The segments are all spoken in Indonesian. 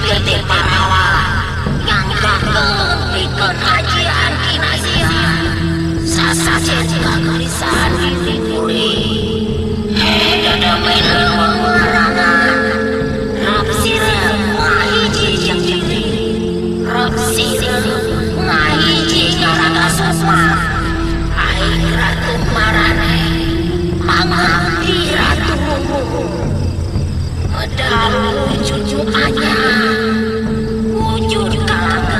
getir parawa yang gageng di kerajaan Kinasia. Sasajen kegelisahan dipuri. Dada mainan pengarangan. Rapsira ngahiji yang jepri. Rapsira ngahiji ngaraga sosma. Aing ratu marane. Mangabdi ratu mumu. Medal wujud anyar. Wujud kalangan.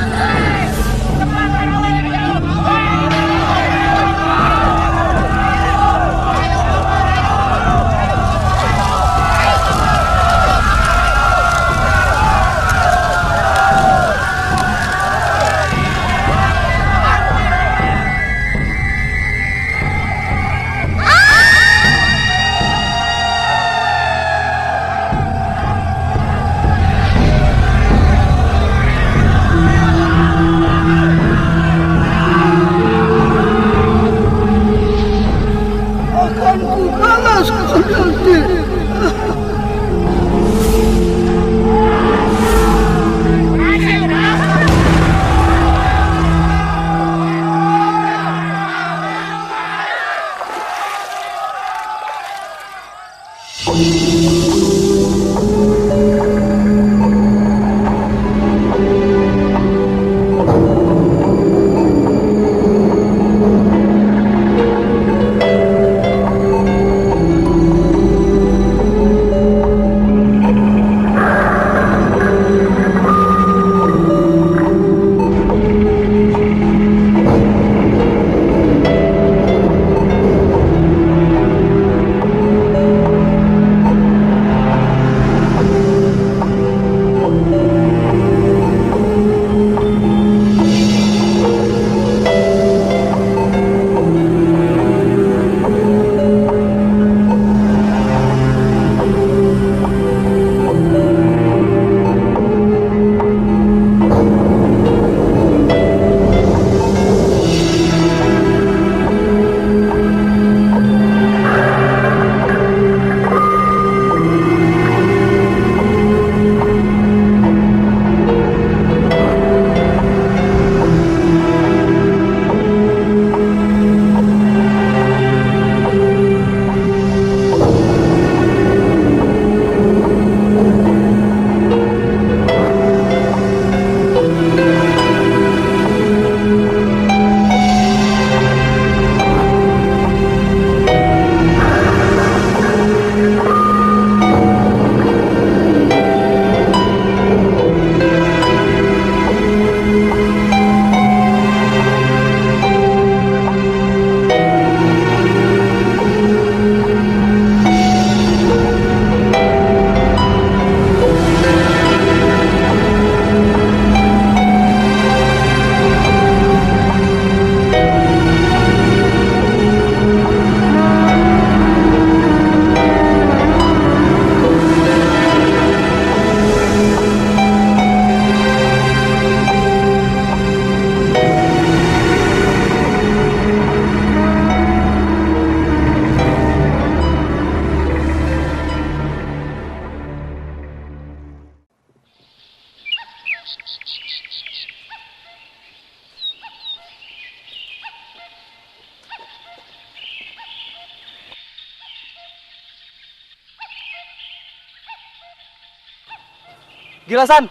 Gila, San.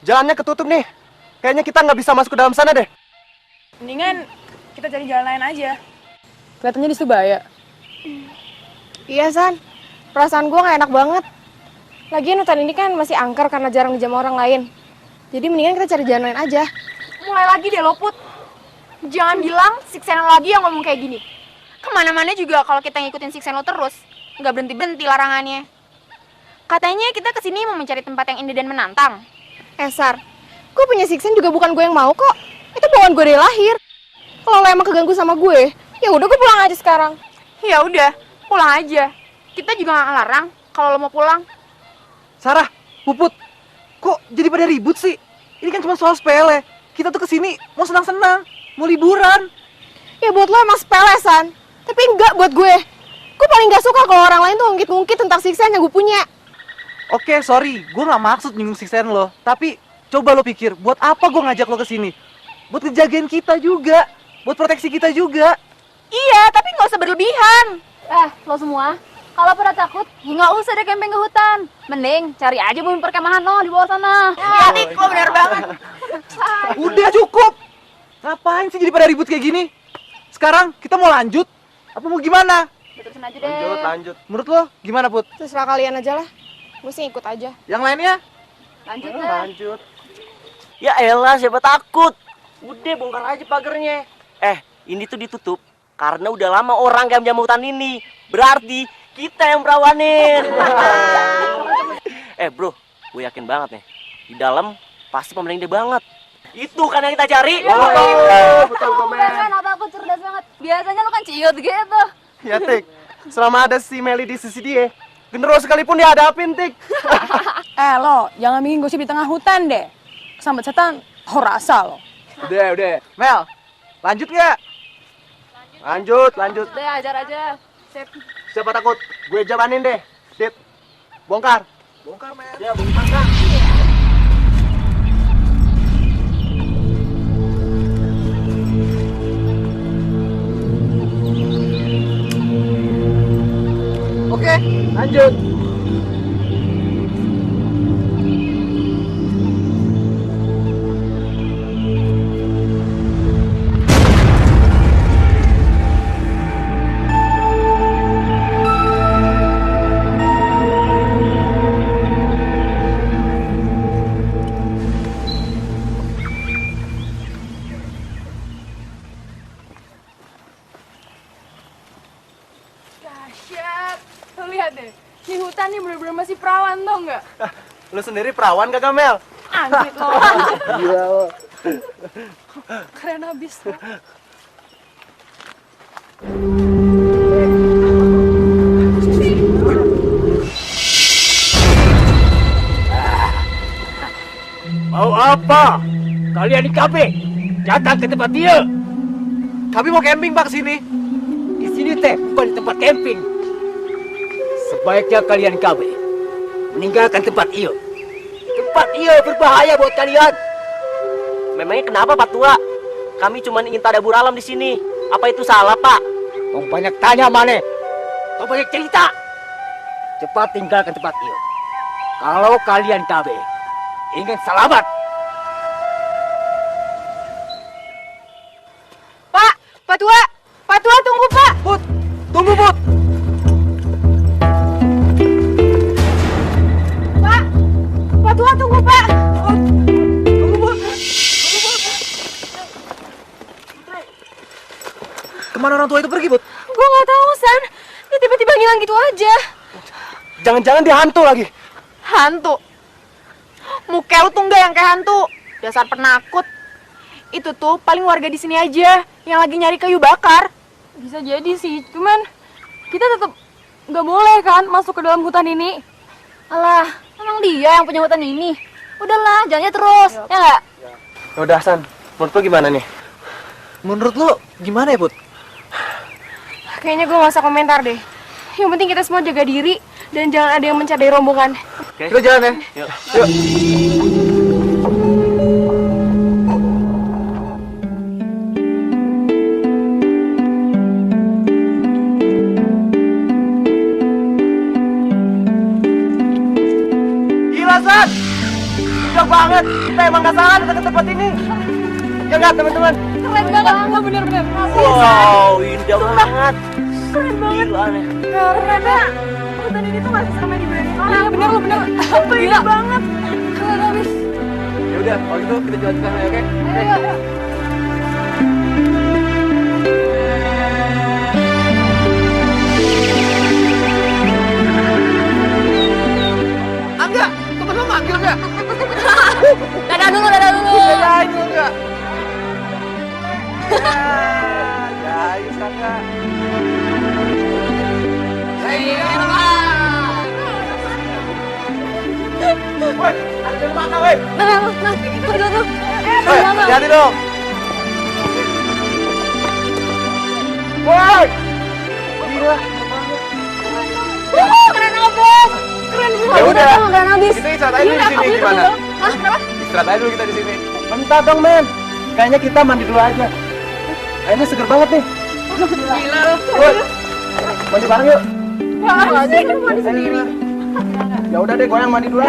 Jalannya ketutup nih. Kayaknya kita nggak bisa masuk ke dalam sana deh. Mendingan kita cari jalan lain aja. Kelihatannya di situ bahaya. Iya, San. Perasaan gue gak enak banget. Lagian hutan ini kan masih angker karena jarang dijamah orang lain. Jadi mendingan kita cari jalan lain aja. Mulai lagi deh lo, Put. Jangan bilang Siksen lo lagi yang ngomong kayak gini. Kemana-mana juga kalau kita ngikutin Siksen lo terus, nggak berhenti-berhenti larangannya. Katanya kita kesini mau mencari tempat yang indah dan menantang. Sar, gue punya siksen juga bukan gue yang mau kok. Itu bawaan gue dari lahir. Kalau lo emang keganggu sama gue, ya udah gue pulang aja sekarang. Ya udah, pulang aja. Kita juga nggak ngelarang kalau lo mau pulang. Sarah, Puput, kok jadi pada ribut sih? Ini kan cuma soal sepele. Kita tuh kesini mau senang-senang, mau liburan. Ya buat lo emang sepele, San. Tapi enggak buat gue. Gue paling gak suka kalau orang lain tuh ngungkit-ngungkit tentang siksen yang gue punya. Oke, sorry, gue nggak maksud nyinggung siksen lo. Tapi coba lo pikir, buat apa gue ngajak lo ke sini? Buat ngejagain kita juga, buat proteksi kita juga. Iya, tapi nggak usah berlebihan. Lo semua, kalau pada takut, ya nggak usah deh camping ke hutan. Mending cari aja bumi perkemahan lo di bawah sana. Iya, Tik, lo bener banget. Udah cukup. Ngapain sih jadi pada ribut kayak gini? Sekarang kita mau lanjut? Apa mau gimana? Terusin aja deh. Lanjut. Menurut lo gimana, Put? Terserah kalian aja lah. Gue sih ikut aja. Yang lainnya? Lanjut deh. Lanjut. Ya elah, siapa takut? Udah bongkar aja pagernya. Ini tuh ditutup karena udah lama orang gak menjamu hutan ini. Berarti kita yang perawanin. Bro, gue yakin banget nih. Di dalam pasti pemain dia banget. Itu kan yang kita cari. Betul, kan otakku cerdas banget. Biasanya lo kan ciut gitu. Ya, Tik. Selama ada si Meli di sisi dia, genderuwo sekalipun dihadapin, Tik. Lo jangan bikin gosip di tengah hutan deh. Kesambet setan, rasa lo. Udah. Mel, lanjut nggak? Lanjut. Deh, ajar aja. Sip. Siapa takut? Gue jalanin deh. Sip. Bongkar, Mel. Ya, bongkar. Oke, lanjut. Dahsyat. Lo lihat deh, di hutan nih bener-bener masih perawan tau nggak? Lu sendiri perawan kagak, Mel? Anjir lo. Gila lo. Keren abis lo. Mau apa? Kalian di kafe? Datang ke tempat dia. Kami mau camping, Pak, sini. Di sini teh bukan di tempat camping. Sebaiknya kalian kabe meninggalkan tempat iyo. Tempat iyo berbahaya buat kalian. Memangnya kenapa Pak Tua? Kami cuma ingin tadabur alam di sini. Apa itu salah, Pak? Kau banyak tanya mana? Kau banyak cerita. Cepat tinggalkan tempat iyo. Kalau kalian kabe ingin selamat. Pak Tua tunggu Pak. Put, tunggu, Put. Pak Tua tunggu Pak. Tunggu, Put. Kemana orang tua itu pergi, Put? Gue nggak tahu San. Dia tiba-tiba ngilang gitu aja. Jangan-jangan dia hantu lagi. Hantu. Muka lu tuh nggak yang kayak hantu. Dasar penakut. Itu tuh paling warga di sini aja yang lagi nyari kayu bakar. Bisa jadi sih, cuman kita tetap nggak boleh kan masuk ke dalam hutan ini. Alah, emang dia yang punya hutan ini. Udahlah, jalannya terus, ya nggak? Udah, San. Menurut lu gimana nih? Menurut lu gimana ya, Put? Kayaknya gue gak usah komentar deh. Yang penting kita semua jaga diri dan jangan ada yang mencadai rombongan. Kita jalan ya. Yuk. Gila, San. Udah banget. Kita emang gak salah datang ke tempat ini. Ya nggak, teman-teman? Keren banget, lo bener-bener. Wow, indah banget. Keren banget. Gila nih. Karena hutan ini tuh masih sama dibayangin orang. Iya bener, lo bener. Gila banget. Keren abis. Ya udah, kalau gitu kita jalan ke sana ya, oke? Ayo. Angga, temen lo manggil nggak? Dadah dulu. Dadah dulu nggak? Ya, ayo Angga. Woi, ada dari mana, woi? Woi, hati-hati dong. Woi! Gila. Keren abis. Keren Ya banget. udah. Keren abis. Kita istirahat aja dulu di sini gimana? Hah, kenapa? Istirahat aja dulu kita di sini. Bentar dong, men. Kayaknya kita mandi dulu aja. Airnya seger banget nih. Gila lo. Woi, mandi bareng yuk. Wah, sih, mandi sendiri. Ya udah deh, gue yang mandi dulu.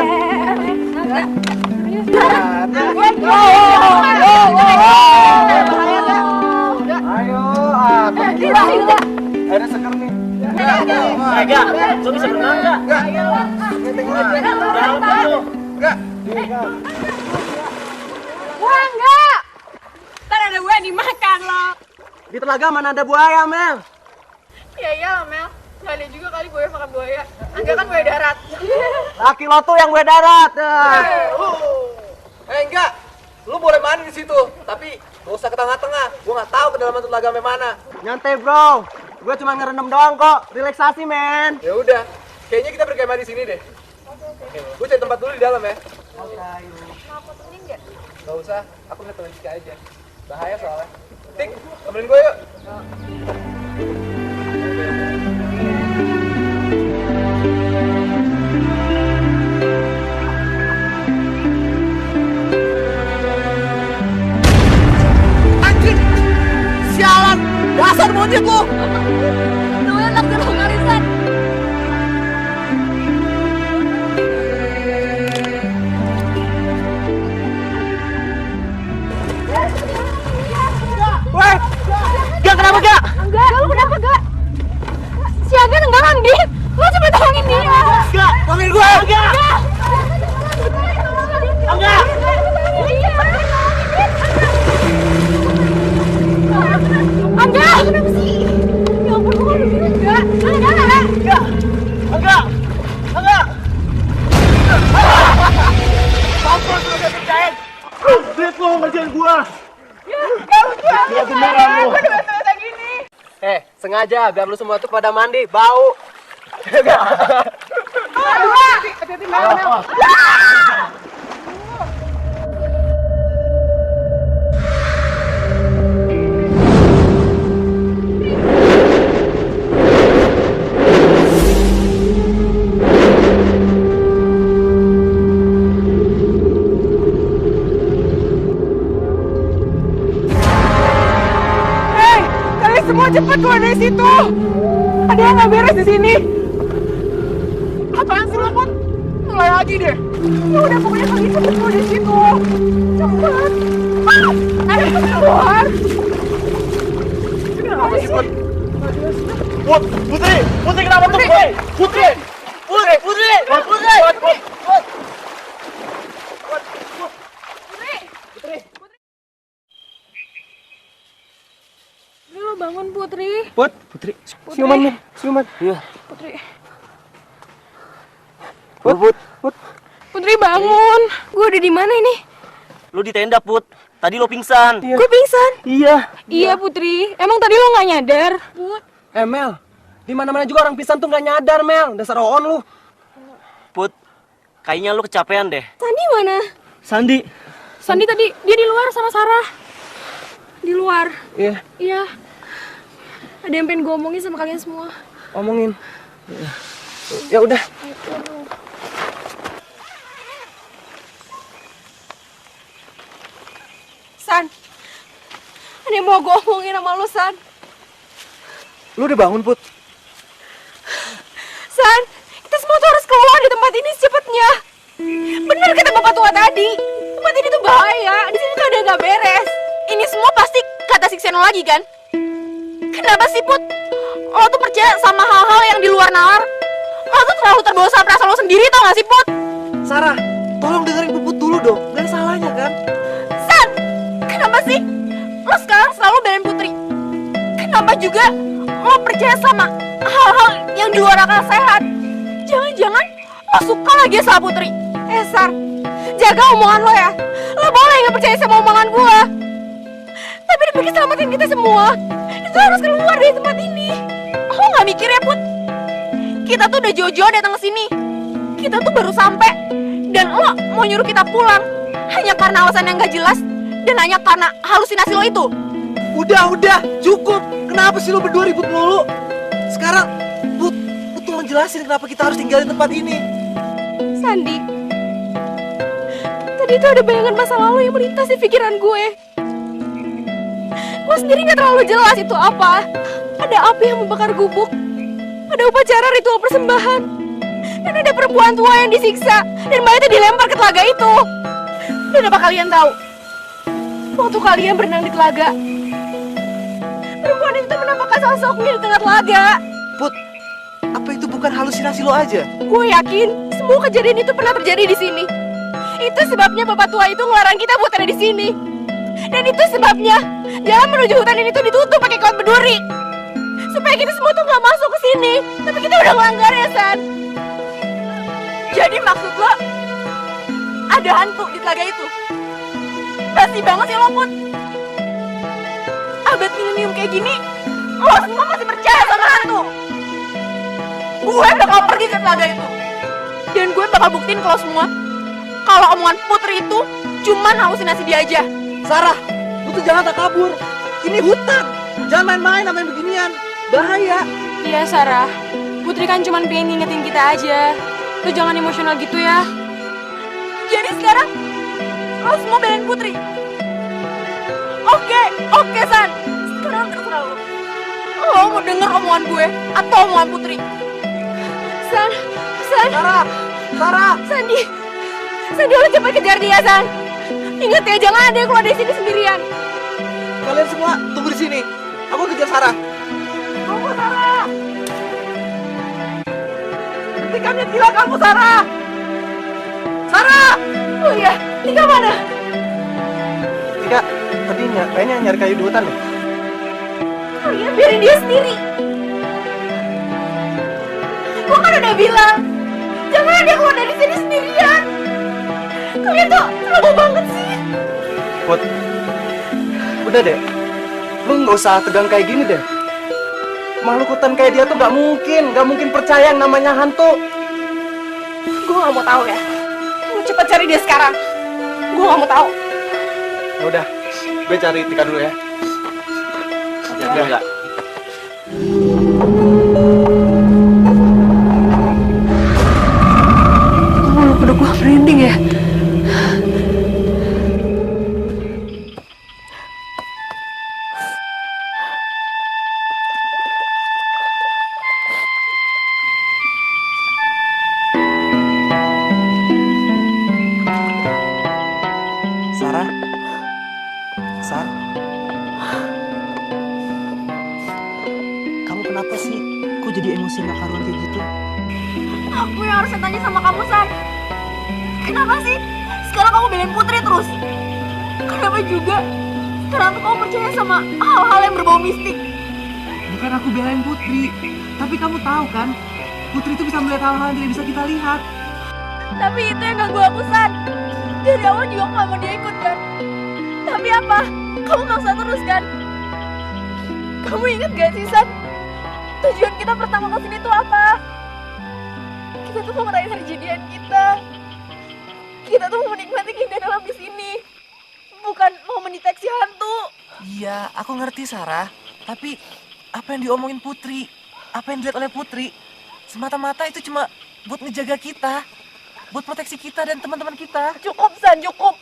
Ayo, airnya seger nih. Enggak, lo bisa berenang enggak? Wah, enggak. Ntar ada gue dimakan lo. Di telaga mana ada buaya, Mel? Ya iyalah Mel, nggak ada juga kali buaya makan buaya. Angga kan buaya darat. Laki lo tuh yang gue darat. Enggak, lu boleh mandi di situ, tapi gak usah ke tengah-tengah. Gue nggak tahu kedalaman telaga sampai mana. Nyantai bro, gue cuma ngerendam doang kok, relaksasi men. Ya udah, kayaknya kita berkemah di sini deh. Gue cari tempat dulu di dalam ya. Oke. Gak usah, aku lihat Rizky aja. Bahaya soalnya. Tik, temenin gue yuk. Anjir, sialan, dasar monyet lu. Namanya takdir lo Karisan. Weh, Gak kenapa gak? Enggak, lu kenapa enggak? Si Aga enggak mandi. Lu coba tolongin dia. Gak, tolongin gue. enggak. Enggak. Angga, kenapa sih? Ya ampun, gue udah bilang enggak. Enggak. Enggak. Enggak. Mampus lu gak percaya. Lihat lu ngerjain gue. Gak beneran lu. Gue udah selesai gini. Sengaja biar lu semua tuh pada mandi, bau. Hati-hati Mel. Kalian semua cepat keluar dari situ. Ada yang nggak beres di sini. Apaan sih lo Put? Mulai lagi deh. Ya udah, pokoknya kalian cepet keluar dari situ. Cepet. Ayo cepet keluar. Kenapa sih Put? Putri kenapa tuh? Putri. Lo bangun Putri. Putri, siuman nih, siuman. Iya. Putri. Putri bangun. Gue udah di mana ini? Lu di tenda, Put. Tadi lo pingsan. Gue pingsan. Iya. Iya Putri. Emang tadi lo nggak nyadar? Mel, di mana-mana juga orang pisan tuh nggak nyadar, Mel. Dasar on lu. Put, kayaknya lu kecapean deh. Sandi mana? Sandi. Sandi tadi dia di luar sama Sarah. Di luar. Iya, Iya. Ada yang pengen gue omongin sama kalian semua. omongin. Ya udah. San. Ada yang mau gue omongin sama lu, San. Lu udah bangun, Put? San, kita semua tuh harus keluar di tempat ini secepatnya. Bener kata bapak tua tadi. Tempat ini tuh bahaya. Di sini tuh ada yang gak beres. Ini semua pasti kata Sikseno lagi kan? Kenapa sih Put? Lo tuh percaya sama hal-hal yang di luar nalar? Lo tuh terlalu terbawa sama perasaan lo sendiri, tau gak sih Put? Sarah, tolong dengerin Puput dulu dong. Gak ada salahnya kan? San, kenapa sih lo sekarang selalu belain Putri? Kenapa juga lo percaya sama hal-hal yang di luar akal sehat? Jangan-jangan lo suka lagi sama Putri? Sar, jaga omongan lo ya. Lo boleh gak percaya sama omongan gue. Tapi demi keselamatan kita semua, itu harus keluar dari tempat ini. Lo gak mikir ya Put? Kita tuh udah jauh-jauh datang ke sini. Kita tuh baru sampai dan lo mau nyuruh kita pulang hanya karena alasan yang gak jelas dan hanya karena halusinasi lo itu. Udah, cukup. Kenapa sih lu berdua ribut mulu? Sekarang, Put tuh ngejelasin kenapa kita harus tinggalin tempat ini. Sandi, tadi itu ada bayangan masa lalu yang melintas di pikiran gue. Gue sendiri gak terlalu jelas itu apa. Ada api yang membakar gubuk, ada upacara ritual persembahan, dan ada perempuan tua yang disiksa dan mayatnya dilempar ke telaga itu. Dan apa kalian tahu? Waktu kalian berenang di telaga, perempuan itu menampakkan sosoknya di tengah telaga. Put, apa itu bukan halusinasi lo aja? Gue yakin semua kejadian itu pernah terjadi di sini. Itu sebabnya bapak tua itu ngelarang kita buat ada di sini. Dan itu sebabnya jalan menuju hutan ini tuh ditutup pakai kawat berduri. Supaya kita semua tuh nggak masuk ke sini. Tapi kita udah ngelanggar ya, San. Jadi maksud lo ada hantu di telaga itu? Pasti banget sih lo, Put. Abad milenium kayak gini, lo semua masih percaya sama hantu? Gue bakal pergi ke telaga itu. Dan gue bakal buktiin kalau omongan Putri itu cuman halusinasi dia aja. Sarah, lu tuh jangan tak kabur. Ini hutan. Jangan main-main sama yang beginian. Bahaya. Iya Sarah, Putri kan cuma pengen ngingetin kita aja. Lu jangan emosional gitu ya. Jadi sekarang lo semua belain Putri. Oke San. Sekarang terserah lo. Lo mau denger omongan gue atau omongan Putri? San. Sarah. Sandi, lo cepat kejar dia, San. Ingat ya, jangan ada yang keluar dari sini sendirian. Kalian semua tunggu di sini. Aku kejar Sarah. Tunggu, Sarah. Hentikan gila kamu, Sarah. Oh iya, Tika mana? Tika, tadi kayaknya nyari kayu di hutan deh. Kalian biarin dia sendiri. Gua kan udah bilang, jangan ada yang keluar dari sini sendirian. Kalian tuh terlalu banget sih. Put, udah deh. Lu nggak usah tegang kayak gini deh. Makhluk hutan kayak dia tuh nggak mungkin percaya yang namanya hantu. Gue nggak mau tahu ya. Lu cepat cari dia sekarang. Gue nggak mau tahu. Ya udah, gue cari Tika dulu ya. Enggak. Udah gua merinding ya. Sarah, kamu kenapa sih? Kok jadi emosi gak karuan kayak gitu? Aku yang harusnya tanya sama kamu, San. Kenapa sih sekarang kamu belain Putri terus? Kenapa juga sekarang tuh kamu percaya sama hal-hal yang berbau mistik? Bukan aku belain Putri, tapi kamu tahu kan, Putri itu bisa melihat hal-hal yang tidak bisa kita lihat. Tapi itu yang ganggu aku, San. Dari awal juga aku gak mau dia ikut kan. Tapi apa? Kamu maksa terus kan? Kamu ingat gak sih, San? Tujuan kita pertama kesini tuh apa? Kita tuh mau ngerayain hari jadian kita. Kita tuh mau menikmati keindahan alam di sini. Bukan mau mendeteksi hantu. Iya, aku ngerti Sarah. Tapi apa yang diomongin Putri, apa yang dilihat oleh Putri, semata-mata itu cuma buat ngejaga kita, buat proteksi kita dan teman-teman kita. Cukup, San, cukup.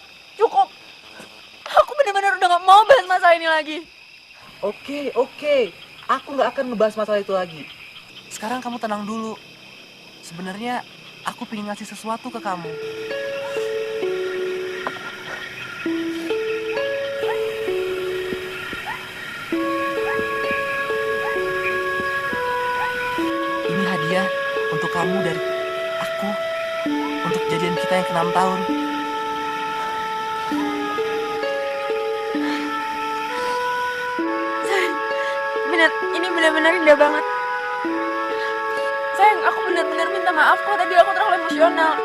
Aku benar-benar udah gak mau bahas masalah ini lagi. Oke. Aku nggak akan ngebahas masalah itu lagi. Sekarang kamu tenang dulu. Sebenarnya aku pengen ngasih sesuatu ke kamu. Ini hadiah untuk kamu dari aku, untuk kejadian kita yang ke-6 tahun. Ini benar-benar indah banget. Sayang, aku benar-benar minta maaf kok tadi aku terlalu emosional.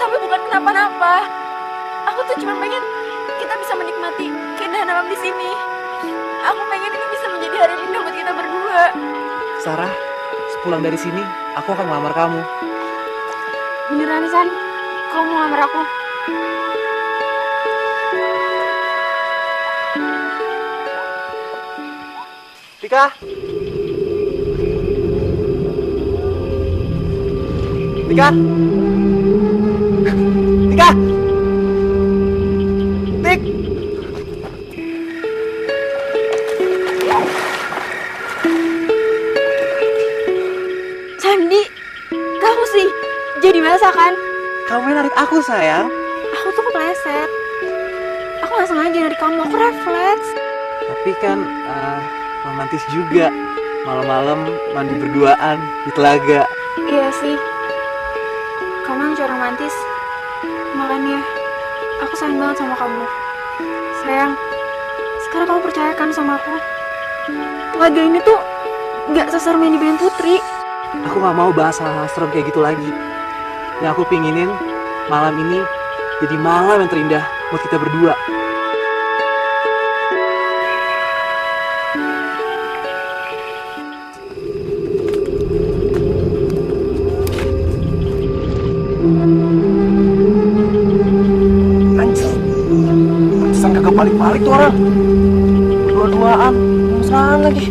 Tapi bukan kenapa-napa. Aku tuh cuma pengen kita bisa menikmati keindahan alam di sini. Aku pengen ini bisa menjadi hari indah buat kita berdua. Sarah, sepulang dari sini, aku akan melamar kamu. Beneran, San? Kamu mau ngelamar aku? Tika! Tika! Ah! Dik! Sandi, kamu sih jadi basah kan? Kamu yang narik aku, sayang. Aku tuh kepleset. Aku nggak sengaja narik kamu, aku refleks. Tapi kan romantis juga. Malam-malam mandi berduaan di telaga. Iya sih, kamu yang cowok romantis. Makanya aku sayang banget sama kamu. Sayang, sekarang kamu percaya kan sama aku? Telaga ini tuh nggak seserem yang dibilang Putri. Aku gak mau bahas hal-hal serem kayak gitu lagi. Yang aku pinginin malam ini jadi malam yang terindah buat kita berdua. Anjir, pantesan kagak balik-balik tuh orang. Dua-duaan, mesraan lagi.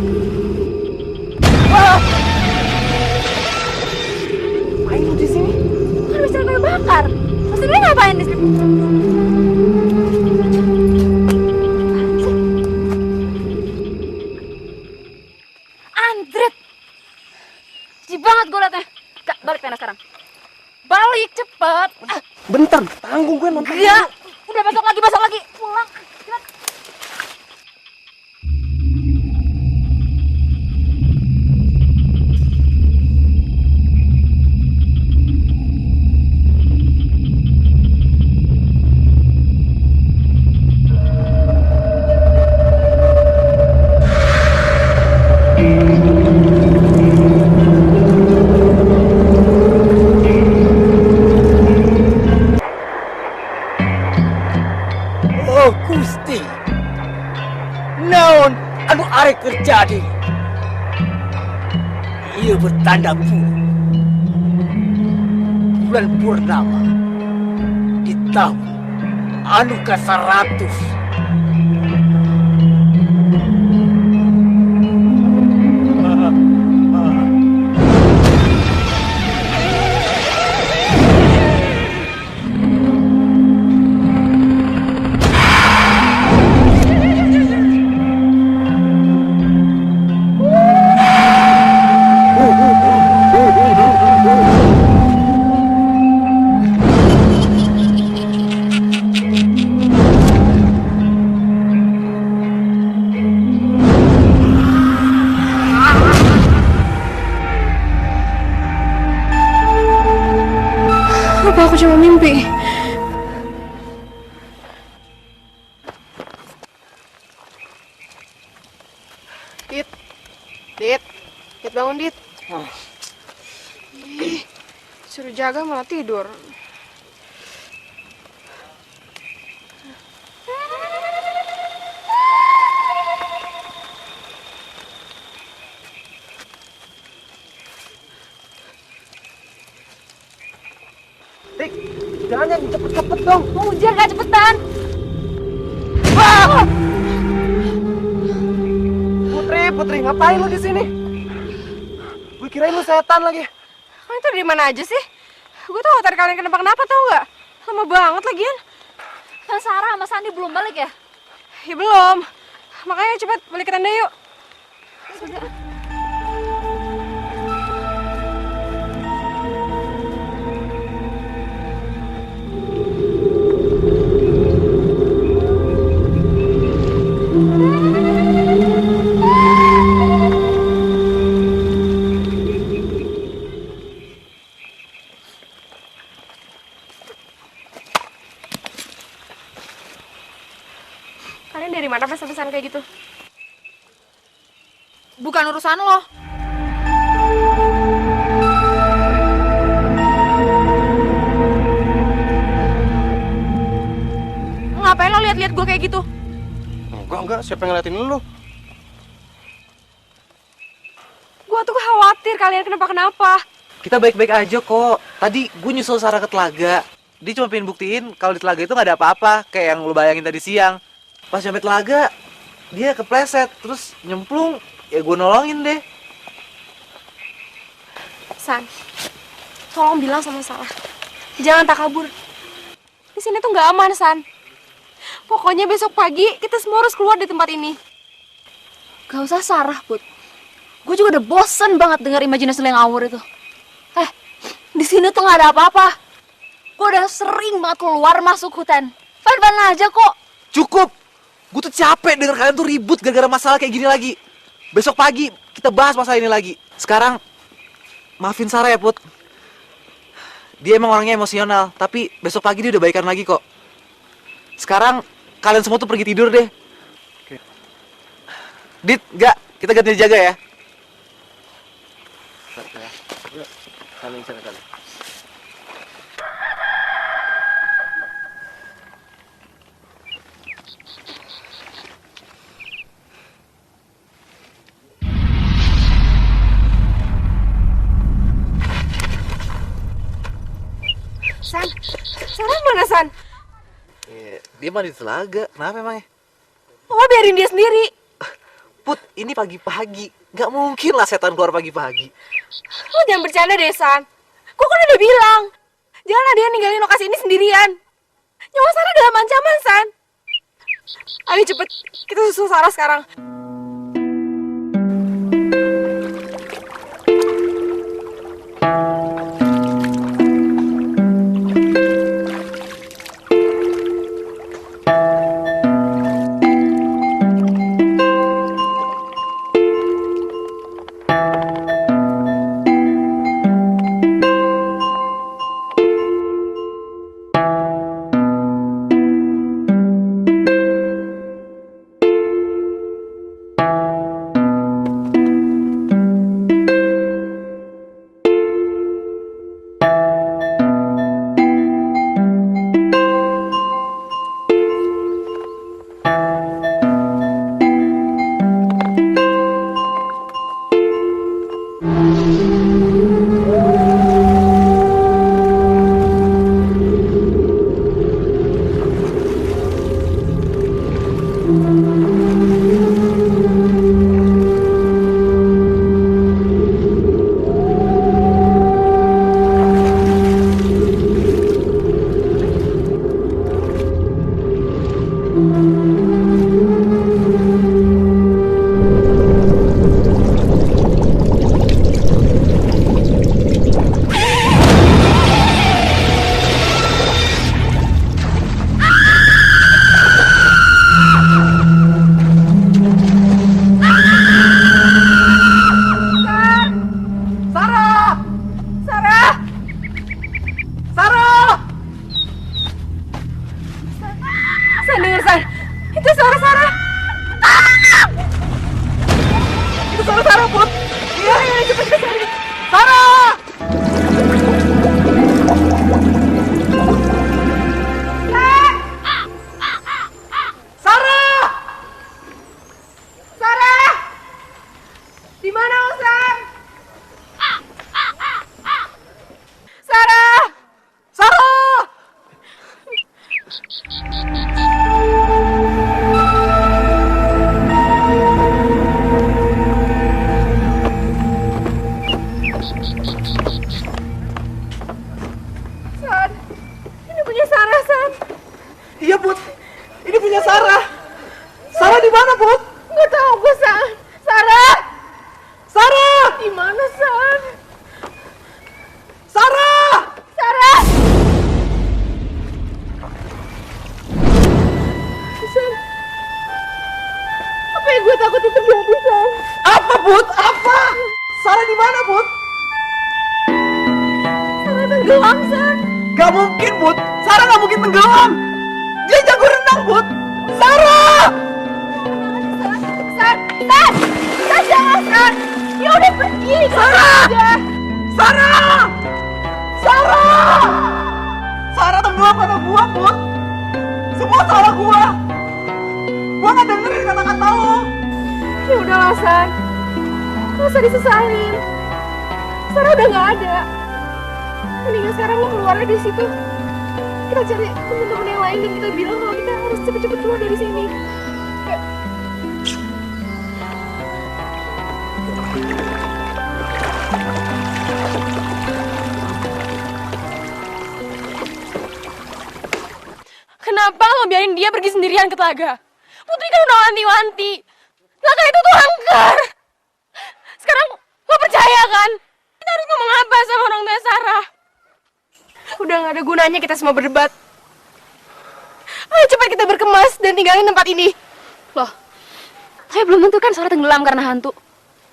Ngapain lu di sini? Kan bisa kayak bakar. Maksudnya ngapain di sini? Andret, jijik banget gue liatnya. Kak, balik pena sekarang. Balik cepet. Bentar, tanggung gue nonton. Iya, udah besok lagi. Pulang. Cepet. Oh Gusti, naon anu arek terjadi? Ia bertanda bulan purnama di tahun anu ke-100. Apa aku cuma mimpi? Dit bangun Dit. Ih, suruh jaga malah tidur. Dik, jangan cepet-cepet dong. Mau hujan gak cepetan? Putri, ngapain lu di sini? Gue kirain lu setan lagi. Kalian tuh di mana aja sih? Gue tau tadi kalian kenapa tau nggak? Lama banget lagian. Kan Sarah sama Sandi belum balik ya? Ya belum. Makanya cepet balik ke tenda yuk. Kalian dari mana pesan-pesan kayak gitu? Bukan urusan lo. Ngapain lo lihat-lihat gue kayak gitu? Enggak, siapa yang ngeliatin lu? Gue tuh khawatir kalian kenapa-kenapa. Kita baik-baik aja kok. Tadi gue nyusul Sarah ke telaga. Dia cuma pengen buktiin kalau di telaga itu nggak ada apa-apa, kayak yang lu bayangin tadi siang. Pas nyampe telaga, dia kepleset, terus nyemplung. Ya gue nolongin deh. San, tolong bilang sama Sarah. Jangan takabur. Di sini tuh nggak aman, San. Pokoknya besok pagi kita semua harus keluar dari tempat ini. Gak usah Sarah, Put. Gue juga udah bosen banget dengar imajinasi lo yang ngawur itu. Di sini tuh nggak ada apa-apa. Gue udah sering banget keluar masuk hutan. Fan-fan aja kok. Cukup. Gue tuh capek denger kalian tuh ribut gara-gara masalah kayak gini lagi. Besok pagi kita bahas masalah ini lagi. Sekarang maafin Sarah ya, Put. Dia emang orangnya emosional, tapi besok pagi dia udah baikan lagi kok. Sekarang kalian semua tuh pergi tidur deh. Oke. Dit, enggak, kita ganti jaga ya. Kami silakan. San, Sarah mana, San? Dia mandi telaga, kenapa emangnya? Oh, biarin dia sendiri. Put, ini pagi-pagi. Nggak mungkin lah setan keluar pagi-pagi. Lo jangan bercanda deh, San. Gue kan udah bilang, jangan ada yang ninggalin lokasi ini sendirian. Nyawa Sarah dalam ancaman, San. Ayo cepet, kita susul Sarah sekarang. Iya, Put. Ini punya Sarah. Sarah di mana, Put? Nggak tahu gue, San. Sarah! Sarah! Di mana, San? Sarah! Sarah! San, apa yang gue takut itu terjadi, San? Apa, Put? Apa? Sarah di mana, Put? Sarah tenggelam, San. Gak mungkin, Put. Sarah gak mungkin tenggelam. Dia jago renang, Put. Sarah! San, San, jangan, San. Ya udah pergi, Sarah! aja. Sarah! Sarah! Sarah tenggelam karena gua, Put. Semua salah gua. Gua gak dengerin kata-kata lo. Ya udahlah, San. Gak usah disesalin. Sarah udah gak ada. Mendingan sekarang lo keluar dari situ. Kita cari teman-teman yang lain dan kita bilang kalau kita harus cepet-cepet keluar dari sini. kenapa lo biarin dia pergi sendirian ke telaga? Putri kan udah wanti-wanti. Telaga itu tuh angker. Sekarang lo percaya kan? Kita harus ngomong apa sama orang tua Sarah? Udah gak ada gunanya kita semua berdebat. Ayo cepat kita berkemas dan tinggalin tempat ini. Loh, tapi belum tentu kan Sarah tenggelam karena hantu.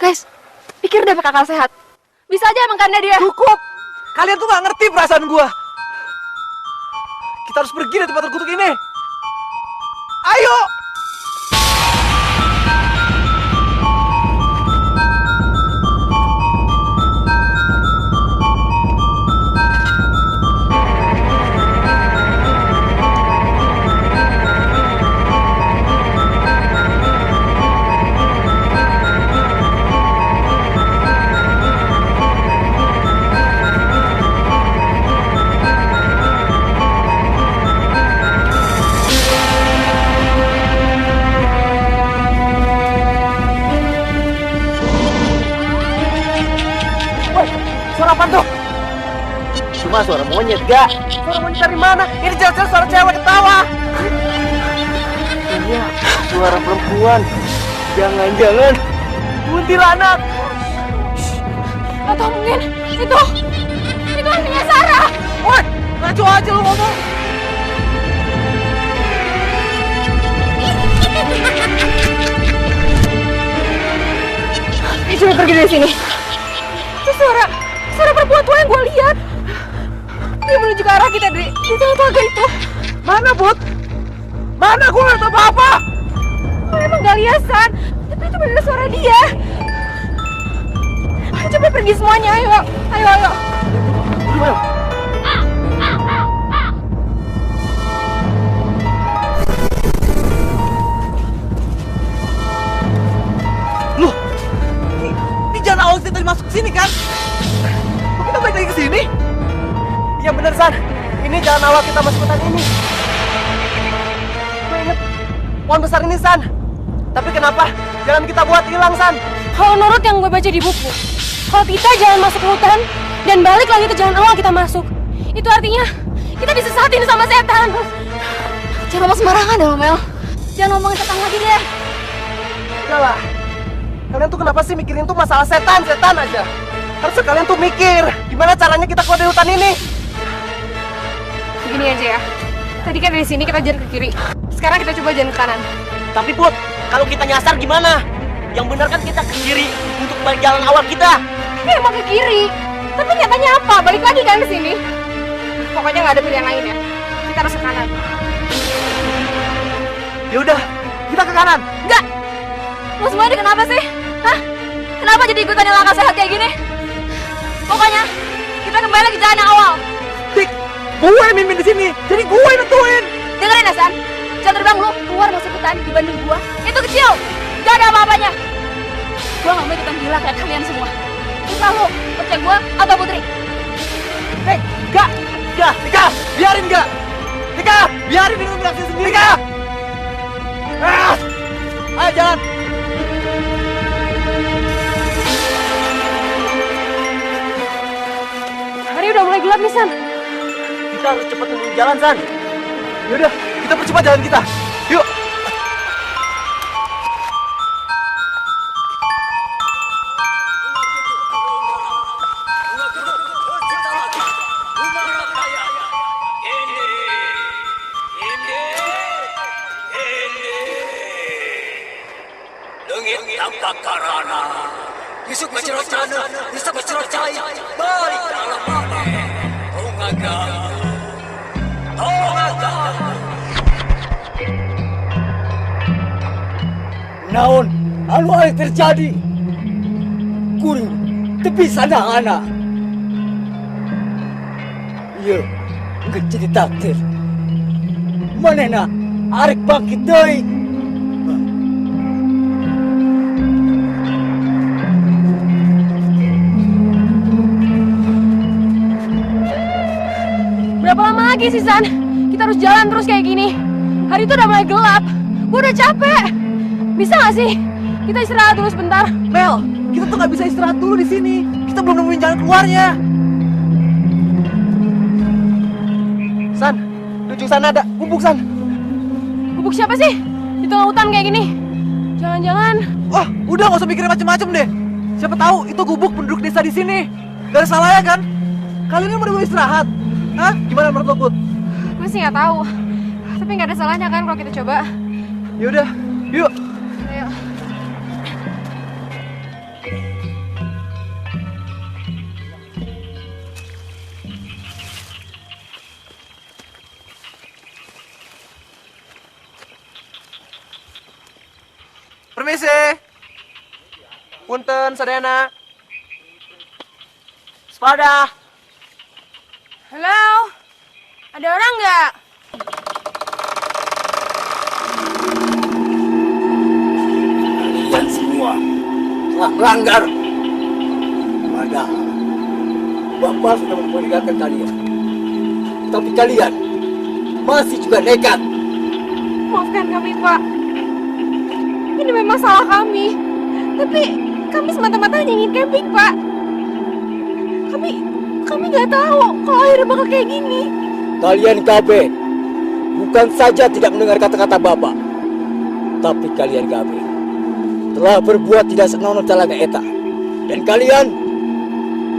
Guys, pikir deh pakai akal sehat. Bisa aja emang karena dia. Cukup! Kalian tuh gak ngerti perasaan gua. Kita harus pergi dari tempat terkutuk ini. Ayo! Suara apa tuh? Cuma suara monyet, gak? Suara monyet dari mana? Ini jelas-jelas suara cewek ketawa. Iya, suara perempuan. Jangan-jangan kuntilanak. Atau mungkin itu hantunya Sarah. Woi, ngaco aja lu ngomong. Coba pergi dari sini. Itu suara perempuan tua yang gue lihat. Dia menuju ke arah kita di telaga itu. Mana, Bud? Mana? Gua nggak tahu apa-apa. Gue emang gak lihat, San. Tapi itu benar suara dia. Ayo coba pergi semuanya, ayo. Ayo. Loh, ini jalan awal kita tadi masuk sini kan? Kok kita balik lagi ke sini? Iya bener, San. Ini jalan awal kita masuk hutan ini. Gue inget pohon besar ini, San. Tapi kenapa jalan kita buat hilang, San? Kalau menurut yang gue baca di buku, kalau kita jalan masuk ke hutan dan balik lagi ke jalan awal kita masuk, itu artinya kita disesatin sama setan. Jangan ngomong sembarangan deh, Mel. Jangan ngomongin setan lagi deh. Udah lah. Kalian tuh kenapa sih mikirin tuh masalah setan aja? Harusnya kalian tuh mikir gimana caranya kita keluar dari hutan ini. Begini aja ya. Tadi kan dari sini kita jalan ke kiri. Sekarang kita coba jalan ke kanan. Tapi Put, kalau kita nyasar gimana? Yang benar kan kita ke kiri untuk balik jalan awal kita. Ya emang ke kiri. Tapi nyatanya apa? Balik lagi kan ke sini. Pokoknya nggak ada pilihan lain ya. Kita harus ke kanan. Ya udah, kita ke kanan. Enggak. Lo semua ini kenapa sih? Hah? Kenapa jadi ikutan yang langkah sehat kayak gini? Pokoknya kita kembali lagi jalan yang awal. Dik, gue yang mimpin di sini. Jadi gue yang nentuin. Dengerin Hasan, jangan terbang lu keluar masuk hutan dibanding gua. Itu kecil, gak ada apa-apanya. Gua gak mau ikutan gila kayak kalian semua. Bisa lu, percaya gua atau Putri? Hei, Tika, biarin Tika. Tika, biarin dia ngelakuin sendiri. Tika. Ayo jalan. Hari udah mulai gelap nih, San. Kita harus cepat menuju jalan, San. Yaudah, kita percepat jalan kita. Yuk. Lengit tampak karana, isuk macerocana, isuk macerocai, balik dalam mana? Tongaga. Naon, anu yang terjadi? Kuring, tepi sana anak. Iya, nggak jadi takdir. Manena, arek bangkit deui. Berapa lama lagi sih, San? Kita harus jalan terus kayak gini. Hari itu udah mulai gelap. Gue udah capek. Bisa gak sih? Kita istirahat dulu sebentar. Mel, kita tuh nggak bisa istirahat dulu di sini. Kita belum nemuin jalan keluarnya. San, di ujung sana ada. Kumpul, San. Gubuk siapa sih? Di tengah hutan kayak gini. Jangan-jangan... Wah, udah nggak usah mikirin macem-macem deh. Siapa tahu itu gubuk penduduk desa di sini. Gak ada salahnya kan? Kalian ini mau istirahat. Hah? Gimana menurut lo, Put? Gue sih nggak tahu. Tapi nggak ada salahnya kan kalau kita coba. Yaudah, yuk. Ayo. Permisi. Punten, sadayana. Sepada. Halo? Ada orang nggak? Kalian semua telah melanggar. Padahal Bapak sudah memperingatkan kalian. Tapi kalian masih juga nekat. Maafkan kami, Pak. Ini memang salah kami. Tapi kami semata-mata hanya ingin camping, Pak. Kami nggak tahu kalau akhirnya bakal kayak gini. Kalian KB bukan saja tidak mendengar kata-kata Bapak, tapi kalian KB telah berbuat tidak senonoh talaga eta. Dan kalian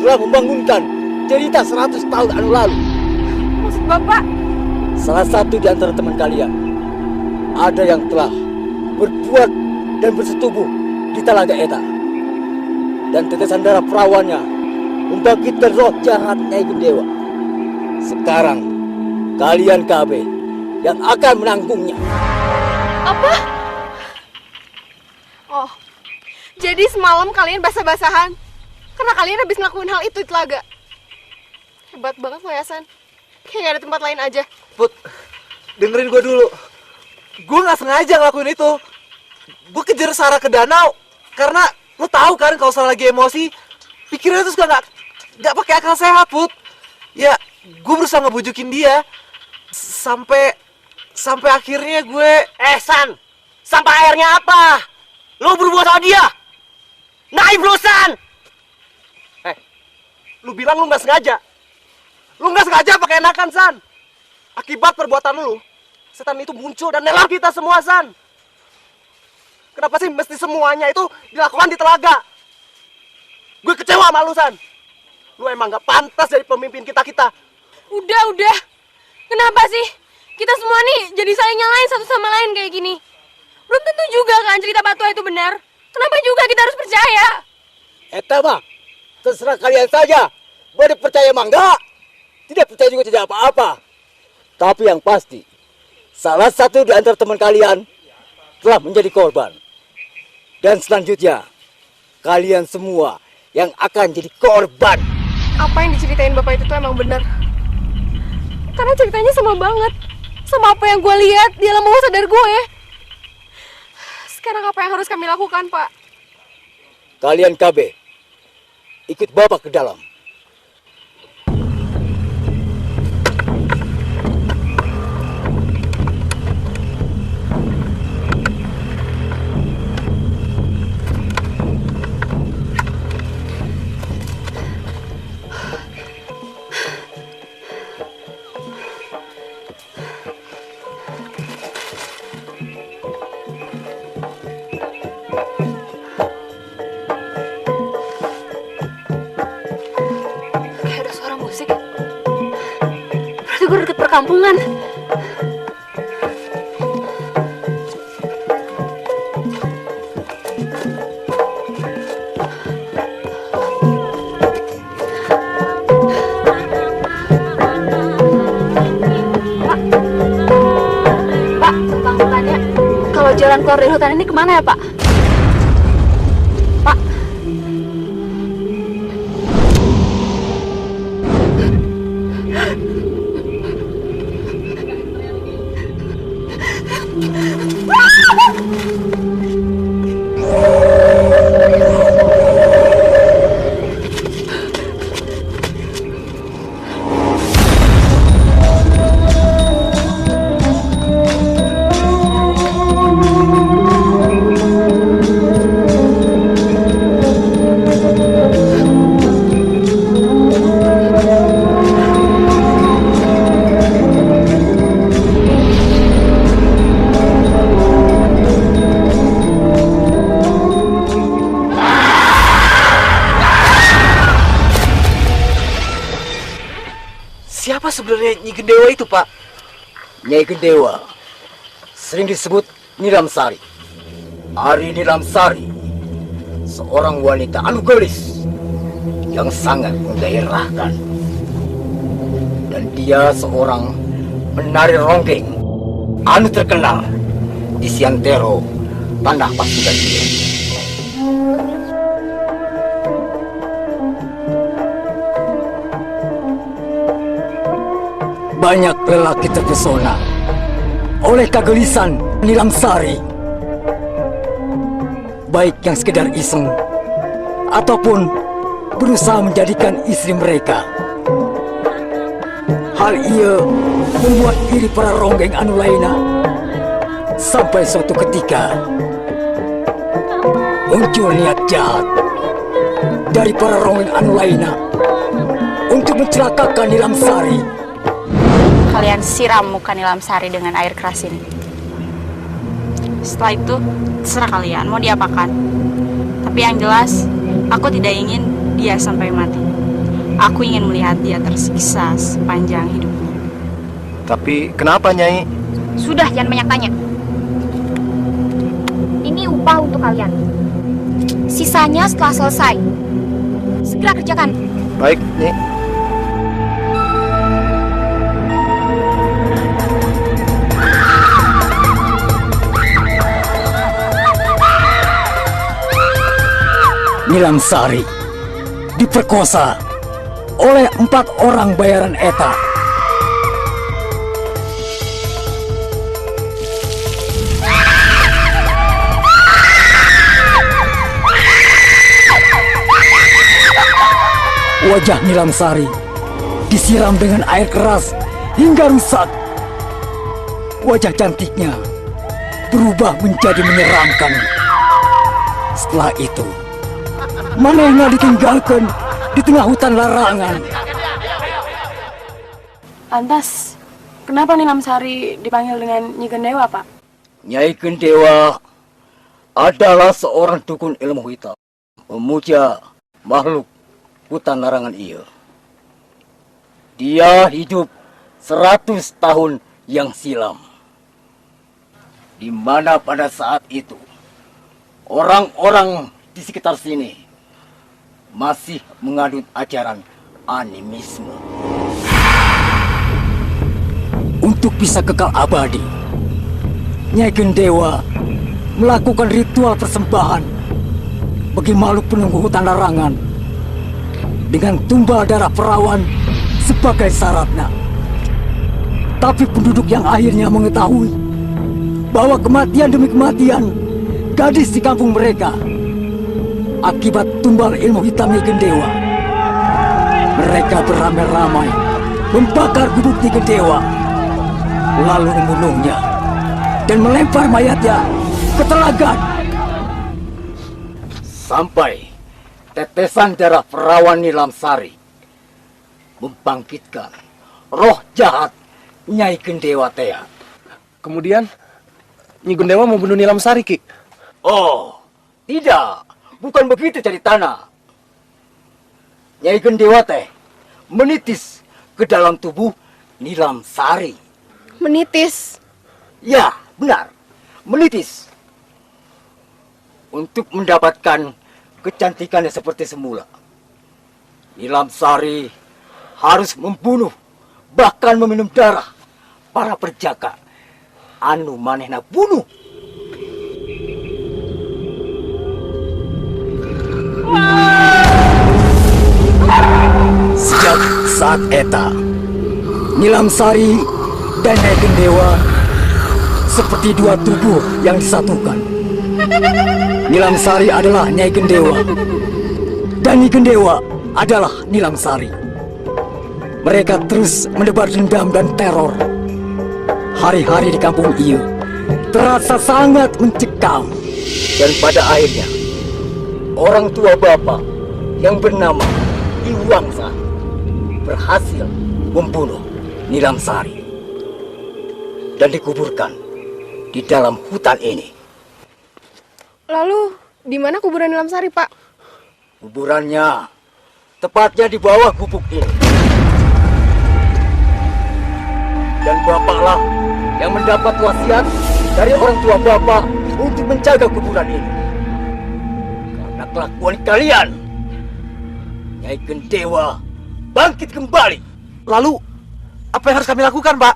telah membangunkan cerita 100 tahun anu lalu. Maksud Bapak? Salah satu di antara teman kalian ada yang telah berbuat dan bersetubuh di talaga eta. Dan tetesan darah perawannya membangkitkan roh jahat Nyai Gendewa. Sekarang kalian KB yang akan menanggungnya. Apa? Oh, jadi semalam kalian basah-basahan karena kalian habis ngelakuin hal itu di telaga. Hebat banget lo ya, San. Kayak gak ada tempat lain aja. Put, dengerin gue dulu. Gue nggak sengaja ngelakuin itu. Gue kejar Sarah ke danau karena lo tahu kan kalau Sarah lagi emosi, pikirannya tuh suka nggak pakai akal sehat, Put. Ya, gue berusaha ngebujukin dia sampai akhirnya gue... San, sampai akhirnya apa? Lo berbuat sama dia? Naif lo, San! Lu bilang lu nggak sengaja. Lu nggak sengaja pakai enakan, San. Akibat perbuatan lu, setan itu muncul dan nelang kita semua, San. Kenapa sih mesti semuanya itu dilakukan di telaga? Gue kecewa sama lu, San. Lu emang nggak pantas jadi pemimpin kita-kita. Udah. Kenapa sih? Kita semua nih jadi saling nyalain satu sama lain kayak gini. Belum tentu juga kan cerita Patua itu benar. Kenapa juga kita harus percaya? Eta mah terserah kalian saja. Boleh percaya mah enggak. Tidak percaya juga tidak apa-apa. Tapi yang pasti, salah satu di antara teman kalian telah menjadi korban. Dan selanjutnya, kalian semua yang akan jadi korban. Apa yang diceritain Bapak itu tuh emang benar. Karena ceritanya sama banget sama apa yang gue lihat di alam bawah sadar gue. Sekarang apa yang harus kami lakukan, Pak? Kalian KB, ikut Bapak ke dalam. Gue deket perkampungan. Pak, langsung tanya, kalau jalan keluar dari hutan ini kemana ya, Pak? Pak. sebenarnya Nyi Gendewa itu, Pak? Nyai Gendewa sering disebut Nilamsari. Ari Nilamsari, seorang wanita anugelis yang sangat menggairahkan. Dan dia seorang penari ronggeng anu terkenal di Siantero, Tanah Pasundan ini. Banyak lelaki terpesona oleh kegelisahan Nilamsari, baik yang sekedar iseng ataupun berusaha menjadikan istri mereka. Hal ia membuat iri para ronggeng anu lainnya, sampai suatu ketika muncul niat jahat dari para ronggeng anu lainnya untuk mencelakakan Nilamsari. Kalian siram muka Nilamsari dengan air keras ini. Setelah itu, terserah kalian mau diapakan. Tapi yang jelas, aku tidak ingin dia sampai mati. Aku ingin melihat dia tersiksa sepanjang hidupnya. Tapi kenapa, Nyai? Sudah, jangan banyak tanya. Ini upah untuk kalian. Sisanya setelah selesai. Segera kerjakan. Baik, Nyai. Nilamsari diperkosa oleh 4 orang bayaran eta. Wajah Nilamsari disiram dengan air keras hingga rusak. Wajah cantiknya berubah menjadi menyeramkan. Setelah itu, manehna ditinggalkan di tengah hutan larangan. Lantas, kenapa Nilamsari dipanggil dengan Nyi Gendewa, Pak? Nyai Gendewa adalah seorang dukun ilmu hitam, memuja makhluk hutan larangan ia. Dia hidup 100 tahun yang silam, di mana pada saat itu orang-orang di sekitar sini masih menganut ajaran animisme. Untuk bisa kekal abadi, Nyai Gendewa melakukan ritual persembahan bagi makhluk penunggu hutan larangan dengan tumbal darah perawan sebagai syaratnya. Tapi penduduk yang akhirnya mengetahui bahwa kematian demi kematian gadis di kampung mereka akibat tumbal ilmu hitam Nyi Gendewa, mereka beramai-ramai membakar gubuk Nyi Gendewa, lalu membunuhnya dan melempar mayatnya ke telaga. Sampai tetesan darah perawan Nilamsari membangkitkan roh jahat Nyai Gendewa Tea. Kemudian Nyi Gendewa membunuh Nilamsari, Ki. Oh, tidak. Bukan begitu ceritanya. Nyai Gendewa teh menitis ke dalam tubuh Nilamsari. Menitis? Ya, benar. Menitis. Untuk mendapatkan kecantikannya seperti semula. Nilamsari harus membunuh, bahkan meminum darah para perjaka anu manehna bunuh. Sejak saat eta, Nilamsari dan Nyai Gendewa seperti dua tubuh yang disatukan. Nilamsari adalah Nyai Gendewa, dan Nyai Gendewa adalah Nilamsari. Mereka terus menebar dendam dan teror. Hari-hari di kampung ieu terasa sangat mencekam. Dan pada akhirnya, orang tua bapak yang bernama Iwangsa berhasil membunuh Nilamsari dan dikuburkan di dalam hutan ini. Lalu, di mana kuburan Nilamsari, Pak? Kuburannya tepatnya di bawah gubuk ini. Dan bapaklah yang mendapat wasiat dari orang tua bapak untuk menjaga kuburan ini. Karena kelakuan kalian, Nyai Gendewa bangkit kembali. Lalu, apa yang harus kami lakukan, Pak?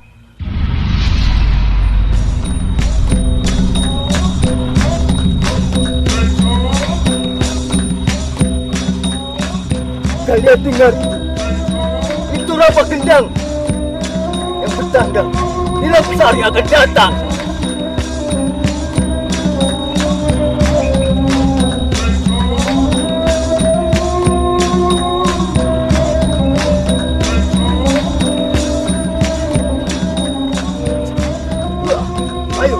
Kalian dengar? Itu Rama Gendang yang bertanda Nilam Sari akan datang. Ayo,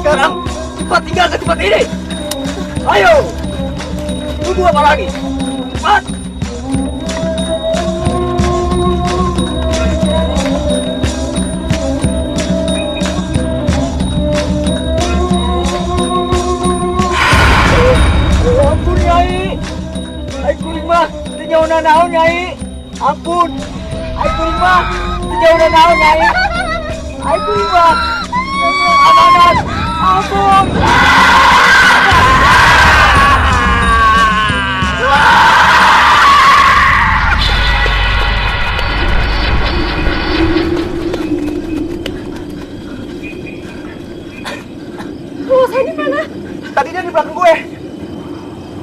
sekarang cepat tinggalkan tempat ini. Ayo, tunggu apa lagi? Cepat! Ampun, Nyai. Ai kuring mah sejauh naon, Nyai. Ampun. Ai kuring mah sejauh naon, Nyai. Ai kuring mah amanat. Ampun. Oh, Sandi mana? Tadi dia di belakang gue.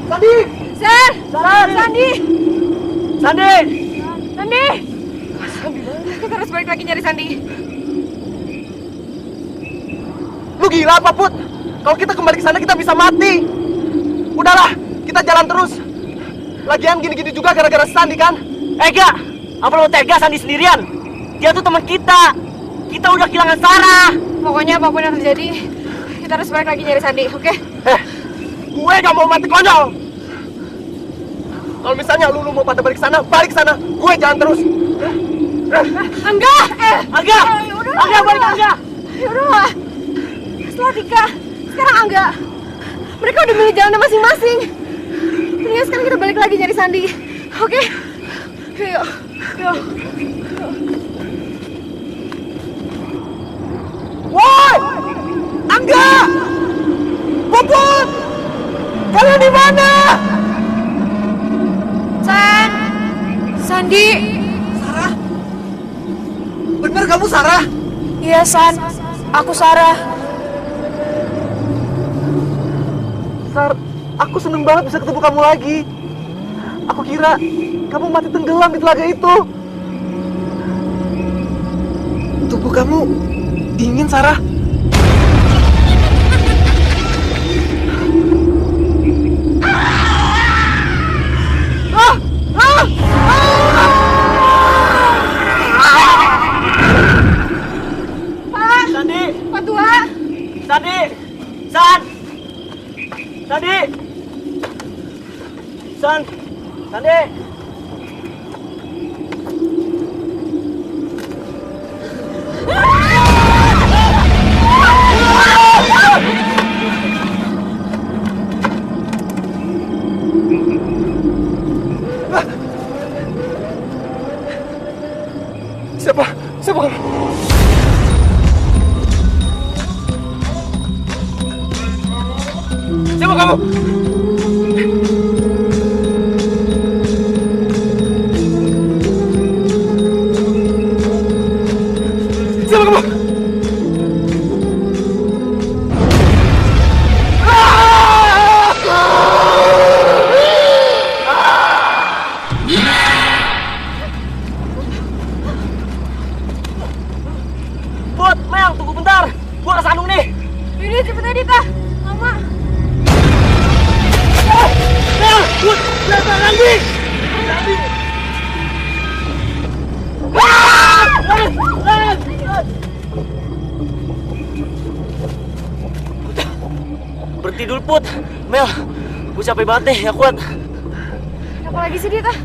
Sandi! San! Sandi! Sandi! Sandi! Sandi! Kita harus balik lagi nyari Sandi. Lu gila apa, Put? Kalau kita kembali ke sana kita bisa mati. Udahlah, kita jalan terus. Lagian gini-gini juga gara-gara Sandi kan? Gak, apa lo tega Sandi sendirian? Dia tuh teman kita. Kita udah kehilangan Sarah. Pokoknya apapun yang terjadi, kita harus balik lagi nyari Sandi, oke? Gue gak mau mati konyol. Kalau misalnya lu mau pada balik ke sana, gue jalan terus. Angga! Angga! Angga, balik Angga! Yaudahlah. Setelah Tika, sekarang Angga. Mereka udah milih jalannya masing-masing. Mendingan sekarang kita balik lagi nyari Sandi, oke? Yuk, yuk. Woi! Angga! Puput! Kalian di mana? San! Sandi! Sarah? Bener kamu Sarah? Iya, San. Aku Sarah. Sar, aku seneng banget bisa ketemu kamu lagi. Aku kira kamu mati tenggelam di telaga itu. Tubuh kamu dingin, Sarah. Sandi! Pak Tua! Sandi! San! Sandi! San! Sandi! Siapa kamu? Siapa kamu? Siapa kamu? Put, Mel, tunggu bentar. Gua ke Sandung nih. Ini cepet aja, Tika. Lama. Mel, Put, belakang lagi. Berhenti dulu, Put. Mel, gue capek banget nih, gak kuat. Apa lagi sih dia, Tah?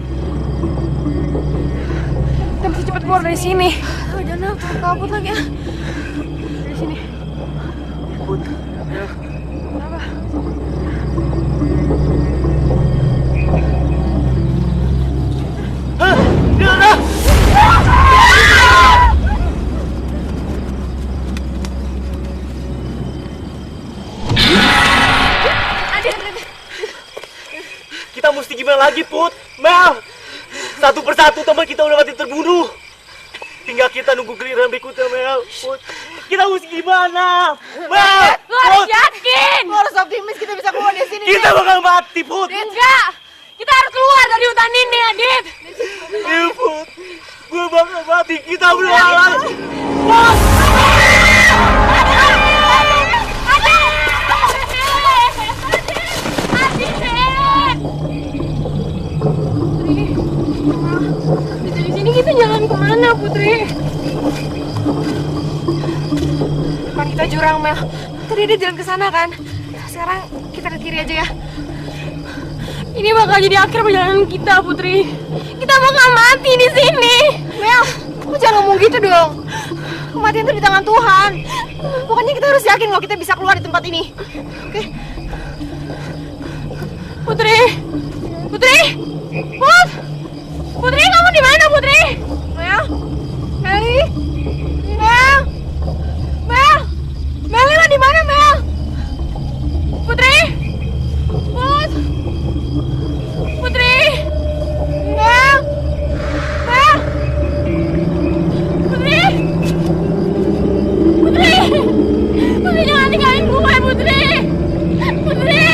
Kita mesti cepet keluar dari sini. Oh, jangan kabut lagi ya. Dari sini. Put, Kenapa? mesti gimana lagi, Put? Mel, satu persatu teman kita udah mati terbunuh. Tinggal kita nunggu giliran berikutnya, Mel. Put, kita mesti gimana? Mel, Lo harus Put, yakin. Lo harus optimis kita bisa keluar dari sini. kita bakal mati, Put. Enggak. Kita harus keluar dari hutan ini, Adit. Iya, Put. Gue bakal mati, kita berhalang. Put! Dari sini kita jalan kemana, Putri? Depan kita jurang, Mel. Tadi dia jalan ke sana kan? Sekarang kita ke kiri aja ya. Ini bakal jadi akhir perjalanan kita, Putri. Kita bakal mati di sini. Mel, kamu jangan ngomong gitu dong. Kematian itu di tangan Tuhan. Pokoknya kita harus yakin kalau kita bisa keluar di tempat ini. Oke? Putri. Putri. Put. Putri, kamu di mana, Putri? Mel? Meli? Mel? Mel. Mel, lo di mana, Mel? Putri. Put. Putri. Mel. Mel. Putri. Putri. Putri, jangan tinggalin gue, Putri. Putri.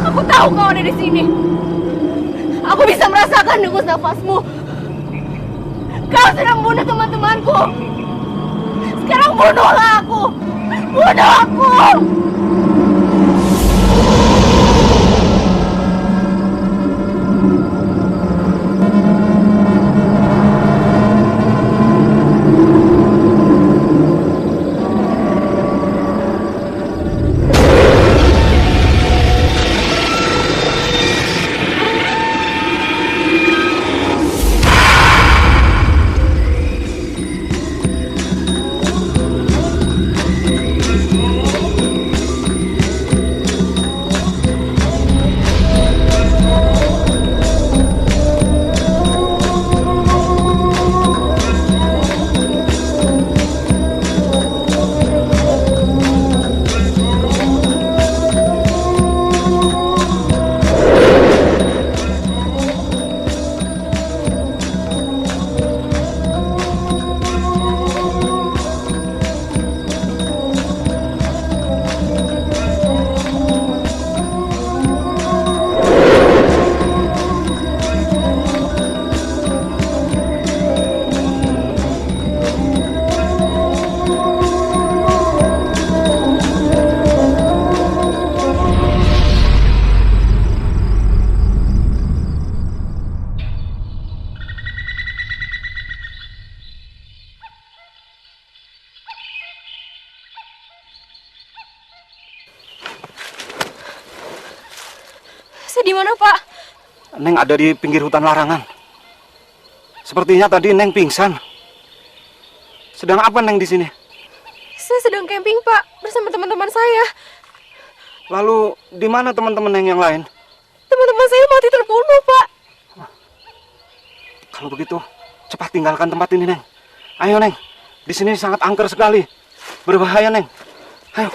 Aku tahu kau ada di sini. Aku bisa merasakan dengus nafasmu. Kau sudah membunuh teman-temanku. Sekarang bunuhlah aku. Bunuh aku. Saya di mana, Pak? Neng ada di pinggir hutan larangan. Sepertinya tadi Neng pingsan. Sedang apa Neng di sini? Saya sedang camping, Pak, bersama teman-teman saya. Lalu di mana teman-teman Neng yang lain? Teman-teman saya mati terbunuh, Pak. Kalau begitu, cepat tinggalkan tempat ini, Neng. Ayo, Neng. Di sini sangat angker sekali. Berbahaya, Neng. Ayo.